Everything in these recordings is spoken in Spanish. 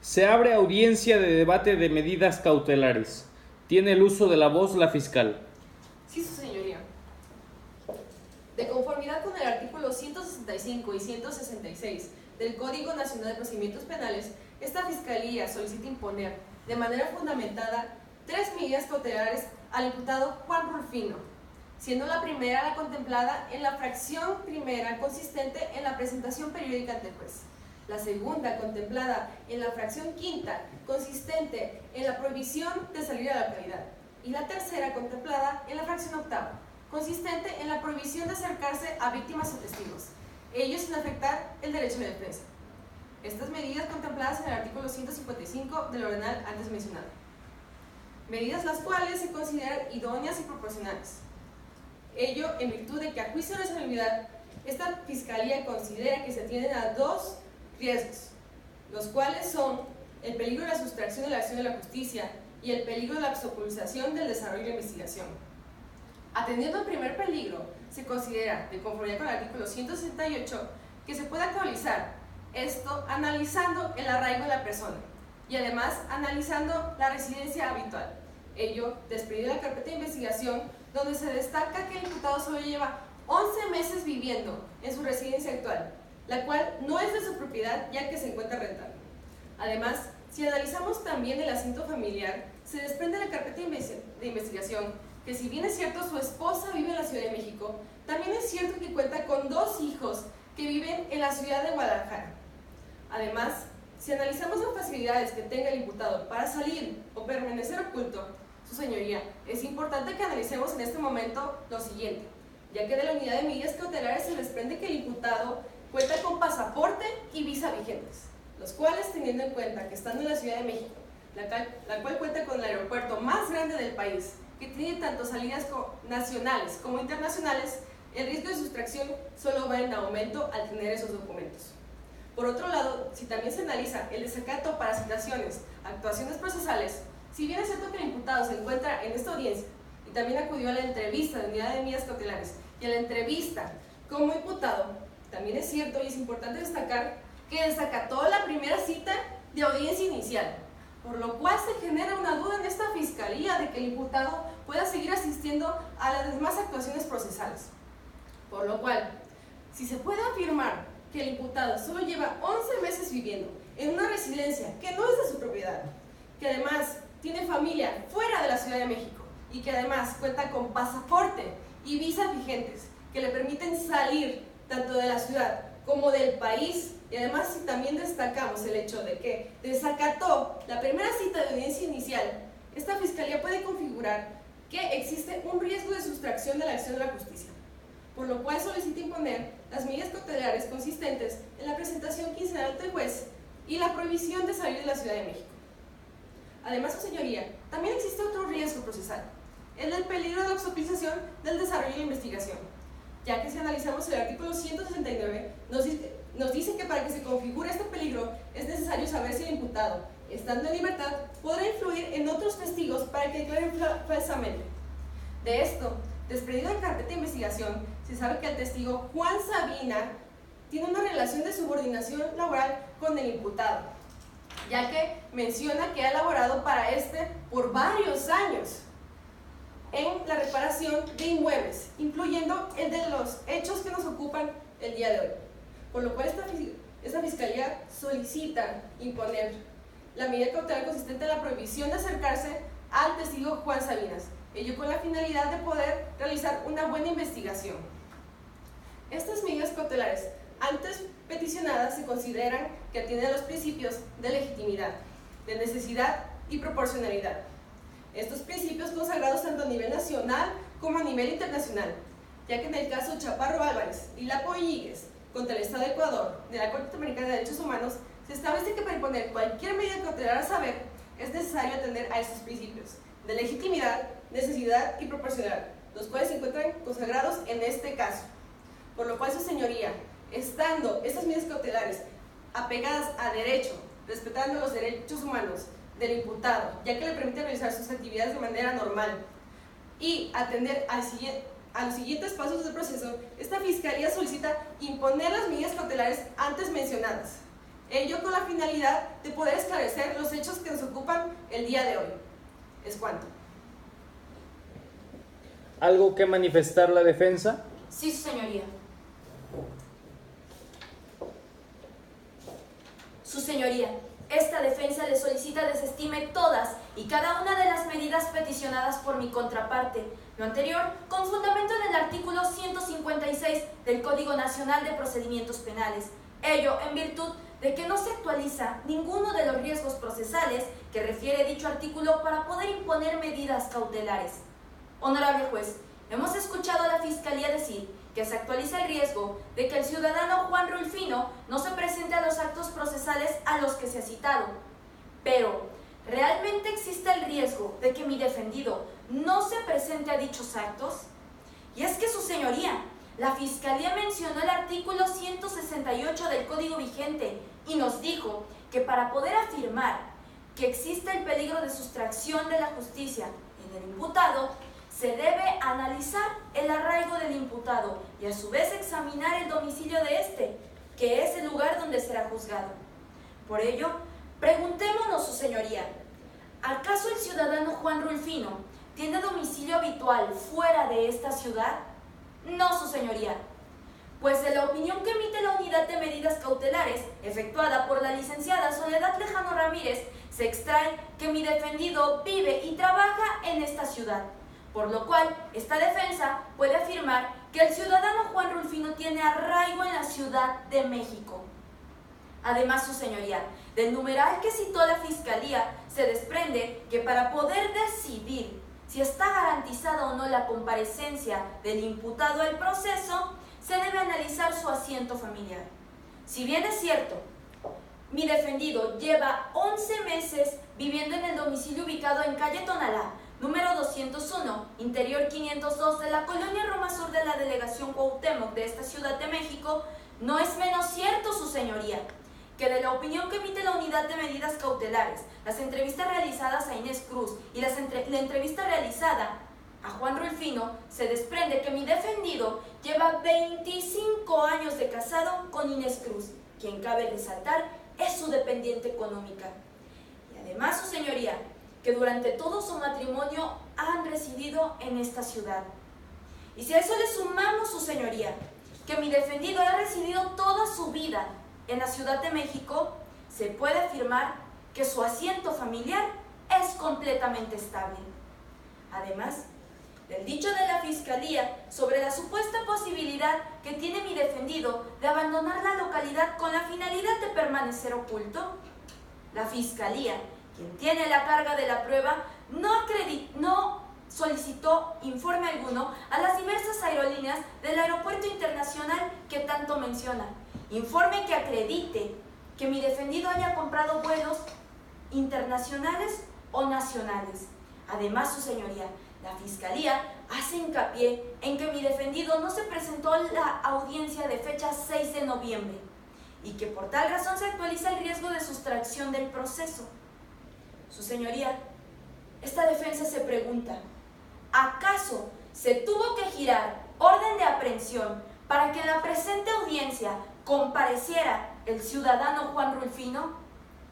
Se abre audiencia de debate de medidas cautelares. Tiene el uso de la voz la fiscal. Sí, su señoría. De conformidad con el artículo 165 y 166 del Código Nacional de Procedimientos Penales, esta Fiscalía solicita imponer de manera fundamentada 3 medidas cautelares al imputado Juan Rulfino, siendo la primera la contemplada en la fracción primera consistente en la presentación periódica ante el juez, la segunda contemplada en la fracción quinta consistente en la prohibición de salir a la localidad y la tercera contemplada en la fracción octava consistente en la prohibición de acercarse a víctimas o testigos, ello sin afectar el derecho de defensa. Estas medidas contempladas en el artículo 155 del ordenal antes mencionado. Medidas las cuales se consideran idóneas y proporcionales. Ello en virtud de que a juicio de razonabilidad, esta Fiscalía considera que se atienden a 2 riesgos, los cuales son el peligro de la sustracción de la acción de la justicia y el peligro de la obstaculización del desarrollo de la investigación. Atendiendo al primer peligro, se considera, de conformidad con el artículo 168, que se puede actualizar esto analizando el arraigo de la persona y además analizando la residencia habitual. Ello desprende de la carpeta de investigación, donde se destaca que el imputado solo lleva 11 meses viviendo en su residencia actual, la cual no es de su propiedad ya que se encuentra rentada. Además, si analizamos también el asiento familiar, se desprende de la carpeta de investigación que si bien es cierto su esposa vive en la Ciudad de México, también es cierto que cuenta con 2 hijos que viven en la ciudad de Guadalajara. Además, si analizamos las facilidades que tenga el imputado para salir o permanecer oculto, su señoría, es importante que analicemos en este momento lo siguiente, ya que de la unidad de medidas cautelares se desprende que el imputado cuenta con pasaporte y visa vigentes, los cuales, teniendo en cuenta que estando en la Ciudad de México, la cual cuenta con el aeropuerto más grande del país, que tiene tanto salidas nacionales como internacionales, el riesgo de sustracción solo va en aumento al tener esos documentos. Por otro lado, si también se analiza el desacato para citaciones, actuaciones procesales, si bien es cierto que el imputado se encuentra en esta audiencia y también acudió a la entrevista de unidad de medidas cautelares y a la entrevista como imputado, también es cierto y es importante destacar que desacató la primera cita de audiencia inicial, por lo cual se genera una duda en esta Fiscalía de que el imputado pueda seguir asistiendo a las demás actuaciones procesales. Por lo cual, si se puede afirmar que el imputado solo lleva 11 meses viviendo en una residencia que no es de su propiedad, que además tiene familia fuera de la Ciudad de México y que además cuenta con pasaporte y visas vigentes que le permiten salir tanto de la ciudad como del país, y además si también destacamos el hecho de que desacató la primera cita de audiencia inicial, esta Fiscalía puede configurar que existe un riesgo de sustracción de la acción de la justicia, por lo cual solicita imponer las medidas cautelares consistentes en la presentación quincenal ante el juez y la prohibición de salir de la Ciudad de México. Además, su señoría, también existe otro riesgo procesal, el del peligro de la obstaculización del desarrollo de la investigación, ya que si analizamos el artículo 169, nos dice que para que se configure este peligro es necesario saber si el imputado, estando en libertad, podrá influir en otros testigos para que declaren falsamente. De esto, desprendido de la carpeta de investigación, se sabe que el testigo Juan Sabina tiene una relación de subordinación laboral con el imputado, ya que menciona que ha laborado para este por varios años en la reparación de inmuebles, incluyendo el de los hechos que nos ocupan el día de hoy. Por lo cual esta Fiscalía solicita imponer la medida cautelar consistente en la prohibición de acercarse al testigo Juan Sabinas, ello con la finalidad de poder realizar una buena investigación. Estas medidas cautelares antes peticionadas se consideran que atienden a los principios de legitimidad, de necesidad y proporcionalidad. Estos principios consagrados tanto a nivel nacional como a nivel internacional, ya que en el caso Chaparro Álvarez y Lapo Íñiguez contra el Estado de Ecuador de la Corte Interamericana de Derechos Humanos, se establece que para imponer cualquier medida cautelar a saber es necesario atender a estos principios de legitimidad, necesidad y proporcionalidad, los cuales se encuentran consagrados en este caso. Por lo cual, su señoría, estando estas medidas cautelares apegadas a derecho, respetando los derechos humanos del imputado, ya que le permite realizar sus actividades de manera normal y atender a los siguientes pasos del proceso, esta Fiscalía solicita imponer las medidas cautelares antes mencionadas. Ello con la finalidad de poder esclarecer los hechos que nos ocupan el día de hoy. Es cuanto. ¿Algo que manifestar la defensa? Sí, su señoría. Su señoría, esta defensa le solicita desestime todas y cada una de las medidas peticionadas por mi contraparte, lo anterior con fundamento en el artículo 156 del Código Nacional de Procedimientos Penales, ello en virtud de que no se actualiza ninguno de los riesgos procesales que refiere dicho artículo para poder imponer medidas cautelares. Honorable juez, hemos escuchado a la Fiscalía decir que se actualiza el riesgo de que el ciudadano Juan Rulfino no se presente a los actos procesales a los que se ha citado. Pero, ¿realmente existe el riesgo de que mi defendido no se presente a dichos actos? Y es que, su señoría, la Fiscalía mencionó el artículo 168 del Código vigente y nos dijo que para poder afirmar que existe el peligro de sustracción de la justicia en el imputado, se debe analizar el arraigo del imputado y a su vez examinar el domicilio de éste, que es el lugar donde será juzgado. Por ello, preguntémonos, su señoría, ¿acaso el ciudadano Juan Rulfino tiene domicilio habitual fuera de esta ciudad? No, su señoría, pues de la opinión que emite la Unidad de Medidas Cautelares, efectuada por la licenciada Soledad Lejano Ramírez, se extrae que mi defendido vive y trabaja en esta ciudad, por lo cual esta defensa puede afirmar que el ciudadano Juan Rulfino tiene arraigo en la Ciudad de México. Además, su señoría, del numeral que citó la Fiscalía se desprende que para poder decidir si está garantizada o no la comparecencia del imputado al proceso, se debe analizar su asiento familiar. Si bien es cierto, mi defendido lleva 11 meses viviendo en el domicilio ubicado en calle Tonalá, número 201, interior 502 de la colonia Roma Sur de la delegación Cuauhtémoc de esta Ciudad de México, no es menos cierto, su señoría, que de la opinión que emite la Unidad de Medidas Cautelares, las entrevistas realizadas a Inés Cruz y la entrevista realizada a Juan Rulfino, se desprende que mi defendido lleva 25 años de casado con Inés Cruz, quien cabe resaltar es su dependiente económica. Y además, su señoría, que durante todo su matrimonio han residido en esta ciudad. Y si a eso le sumamos, su señoría, que mi defendido ha residido toda su vida en la Ciudad de México, se puede afirmar que su asiento familiar es completamente estable. Además, del dicho de la Fiscalía sobre la supuesta posibilidad que tiene mi defendido de abandonar la localidad con la finalidad de permanecer oculto, la Fiscalía, quien tiene la carga de la prueba, no solicitó informe alguno a las diversas aerolíneas del aeropuerto internacional que tanto menciona. Informe que acredite que mi defendido haya comprado vuelos internacionales o nacionales. Además, su señoría, la Fiscalía hace hincapié en que mi defendido no se presentó a la audiencia de fecha 6 de noviembre y que por tal razón se actualiza el riesgo de sustracción del proceso. Su señoría, esta defensa se pregunta, ¿acaso se tuvo que girar orden de aprehensión para que en la presente audiencia compareciera el ciudadano Juan Rulfino?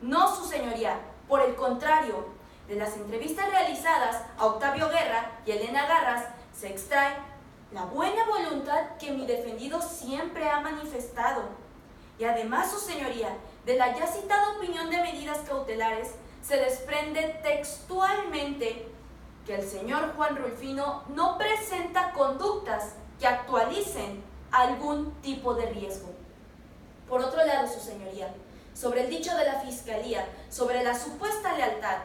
No, su señoría, por el contrario, de las entrevistas realizadas a Octavio Guerra y Elena Garras se extrae la buena voluntad que mi defendido siempre ha manifestado. Y además, su señoría, de la ya citada opinión de medidas cautelares, se desprende textualmente que el señor Juan Rulfino no presenta conductas que actualicen algún tipo de riesgo. Por otro lado, su señoría, sobre el dicho de la Fiscalía, sobre la supuesta lealtad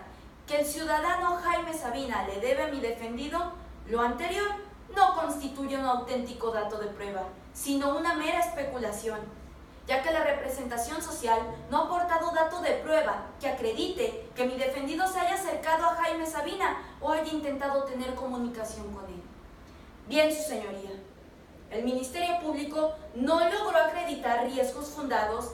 que el ciudadano Jaime Sabina le debe a mi defendido, lo anterior no constituye un auténtico dato de prueba, sino una mera especulación, ya que la representación social no ha aportado dato de prueba que acredite que mi defendido se haya acercado a Jaime Sabina o haya intentado tener comunicación con él. Bien, su señoría, el Ministerio Público no logró acreditar riesgos fundados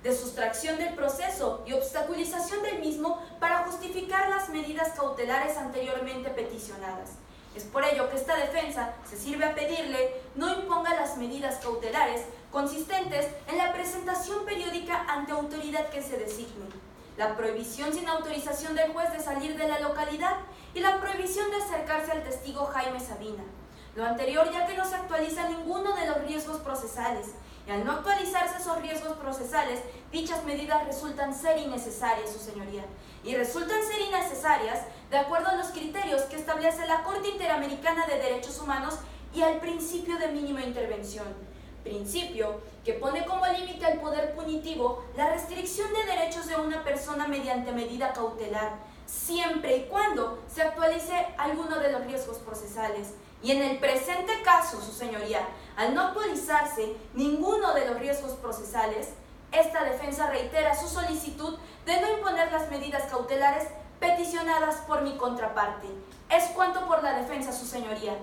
de sustracción del proceso y obstaculización del mismo para justificar las medidas cautelares anteriormente peticionadas. Es por ello que esta defensa se sirve a pedirle no imponga las medidas cautelares consistentes en la presentación periódica ante autoridad que se designe, la prohibición sin autorización del juez de salir de la localidad y la prohibición de acercarse al testigo Jaime Sabina. Lo anterior ya que no se actualiza ninguno de los riesgos procesales, y al no actualizarse esos riesgos procesales, dichas medidas resultan ser innecesarias, su señoría, y resultan ser innecesarias de acuerdo a los criterios que establece la Corte Interamericana de Derechos Humanos y al principio de mínima intervención, principio que pone como límite al poder punitivo la restricción de derechos de una persona mediante medida cautelar, siempre y cuando se actualice alguno de los riesgos procesales. Y en el presente caso, su señoría, al no actualizarse ninguno de los riesgos procesales, esta defensa reitera su solicitud de no imponer las medidas cautelares peticionadas por mi contraparte. Es cuanto por la defensa, su señoría.